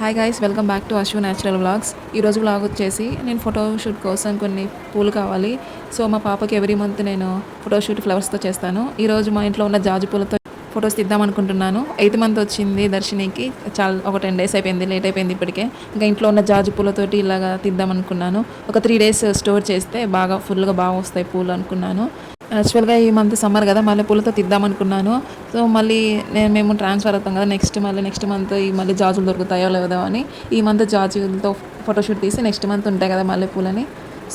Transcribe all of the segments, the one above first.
Hi guys, welcome back to Ashwu natural vlogs. ఈరోజు vlog వచ్చేసి నేను ఫోటోషూట్ కోసం కొన్ని పూలు కావాలి. సో మా పాపకి ఎవ్రీ మంత్ నేను ఫోటోషూట్ ఫ్లవర్స్తో చేస్తాను. ఈరోజు మా ఇంట్లో ఉన్న జాజి పూలతో ఫొటోస్ తీద్దాం అనుకుంటున్నాను. 8th మంత్ వచ్చింది దర్శనికి, చాలా ఒక 10 days అయిపోయింది, లేట్ అయిపోయింది ఇప్పటికే. ఇంకా ఇంట్లో ఉన్న జాజి పూలతోటి ఇలాగా తీద్దాం అనుకున్నాను. ఒక 3 days స్టోర్ చేస్తే బాగా ఫుల్గా బాగా వస్తాయి పూలు అనుకున్నాను. యాక్చువల్గా ఈ మంత్ సమ్మర్ కదా, మళ్ళీ పూలతో తీద్దాం అనుకున్నాను. సో మళ్ళీ మేము ట్రాన్స్ఫర్ అవుతాం కదా, నెక్స్ట్ మంత్ ఈ మళ్ళీ జాజులు దొరుకుతాయో లేదో అని ఈ మంత్ జాజులతో ఫోటోషూట్ తీసి నెక్స్ట్ మంత్ ఉంటాయి కదా మల్లెపూలని.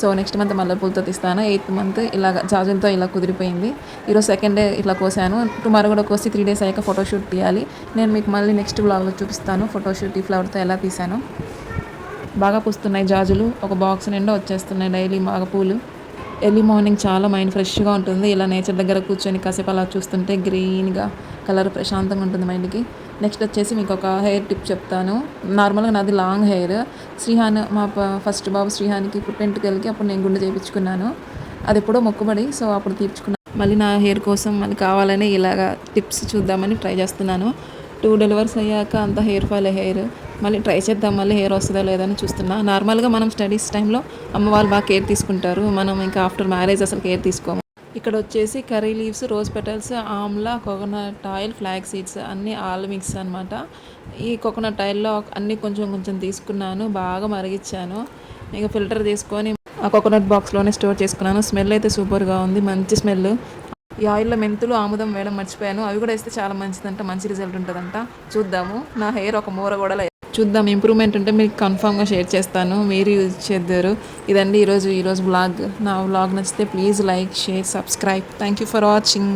సో నెక్స్ట్ మంత్ మల్లెపూలతో తీస్తాను. 8th మంత్ ఇలాగ జాజులతో ఇలా కుదిరిపోయింది. ఈరోజు సెకండ్ డే ఇట్లా కోసాను. టుమారో కూడా కోసి 3 days అయ్యాక ఫోటోషూట్ తీయాలి. నేను మీకు మళ్ళీ నెక్స్ట్ వ్లాగ్లో చూపిస్తాను ఫోటోషూట్ ఈ ఫ్లవర్తో ఎలా తీసాను. బాగా పూస్తున్నాయి జాజులు, ఒక బాక్స్ నిండా వచ్చేస్తున్నాయి డైలీ బాగా పూలు. ఎర్లీ మార్నింగ్ చాలా మైండ్ ఫ్రెష్గా ఉంటుంది. ఇలా నేచర్ దగ్గర కూర్చొని కాసేపు అలా చూస్తుంటే గ్రీన్గా కలర్ ప్రశాంతంగా ఉంటుంది మైండ్కి. నెక్స్ట్ వచ్చేసి మీకు ఒక హెయిర్ టిప్ చెప్తాను. నార్మల్గా నాది లాంగ్ హెయిర్. శ్రీహాన్ మా ఫస్ట్ బాబు శ్రీహాన్కి పుట్టెంటుకలకి అప్పుడు నేను గుండె చేయించుకున్నాను. అది ఎప్పుడో మొక్కుబడి, సో అప్పుడు తీర్చుకున్నాను. మళ్ళీ నా హెయిర్ కోసం మళ్ళీ కావాలని ఇలాగా టిప్స్ చూద్దామని ట్రై చేస్తున్నాను. 2 డెలివరీస్ అయ్యాక అంత హెయిర్ ఫాల్ హెయిర్ మళ్ళీ ట్రై చేద్దాం, మళ్ళీ హెయిర్ వస్తుందో లేదని చూస్తున్నా. నార్మల్గా మనం స్టడీస్ టైంలో అమ్మ వాళ్ళు బాగా కేర్ తీసుకుంటారు, మనం ఇంకా ఆఫ్టర్ మ్యారేజ్ అసలు కేర్ తీసుకోము. ఇక్కడ వచ్చేసి curry leaves, rose petals, Amla, coconut oil, flax seeds అన్నీ ఆల్ మిక్స్ అనమాట. ఈ కోకోనట్ ఆయిల్లో అన్నీ కొంచెం కొంచెం తీసుకున్నాను, బాగా మరిగించాను. ఇక ఫిల్టర్ తీసుకొని ఆ కోకోనట్ బాక్స్లోనే స్టోర్ చేసుకున్నాను. స్మెల్ అయితే సూపర్గా ఉంది, మంచి స్మెల్. ఈ ఆయిల్లో మెంతులు, ఆముదం వేయడం మర్చిపోయాను, అవి కూడా వేస్తే చాలా మంచిదంట, మంచి రిజల్ట్ ఉంటుందంట. చూద్దాము, నా హెయిర్ ఒక మూర కూడా చూద్దాం, ఇంప్రూవ్మెంట్ ఉంటే మీకు కన్ఫామ్గా షేర్ చేస్తాను, మీరు యూజ్ చేద్దరు. ఇదండి ఈరోజు వ్లాగ్. నా వ్లాగ్ నచ్చితే please like, share, subscribe. Thank you for watching.